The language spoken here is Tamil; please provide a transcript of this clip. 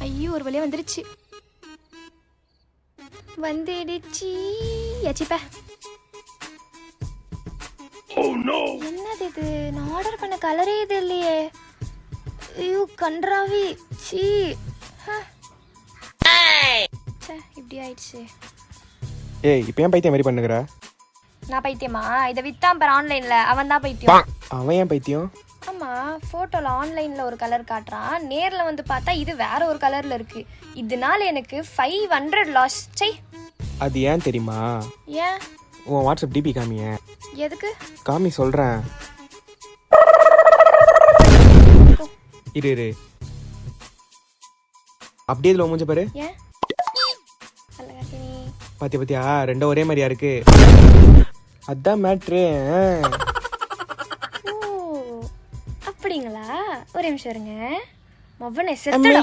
ஐயோ ஒரு வழியா வந்துருச்சு. வந்துடுச்சு. யச்சிப்பா. என்னது இது? நான் ஆர்டர் பண்ண கலரே இது இல்லையே. ஐயோ கன்றாவி. சீ. இப்படி ஆயிடுச்சு. ஏய் இப்போ ஏன் பைத்தியம் மாதிரி பண்ணுகிற? நான் பைத்தியமா? இதை வித்தான் பாரு ஆன்லைன்ல, அவன் தான் பைத்தியம். அவன் ஏன் பைத்தியம்? ஆமா, போட்டோல ஆன்லைன்ல ஒரு கலர் காட்டுறான், நேர்ல வந்து பார்த்தா இது வேற ஒரு கலர்ல இருக்கு. இதனால எனக்கு 500 லாஸ். சை. அது ஏன் தெரியுமா? ஏன்? உன் வாட்ஸ்அப் டிபி காமிய. எதுக்கு? காமி சொல்றேன். இரு இரு, அப்படியே இதுல மூஞ்ச பாரு. ஏன்? பாத்தியா பாத்தியா, ரெண்டும் ஒரே மாதிரியா இருக்கு. அதான் மேட்ரு. ஓ அப்படிங்களா? ஒரு நிமிஷம் இருங்க. மொவ்வனை செத்துடா.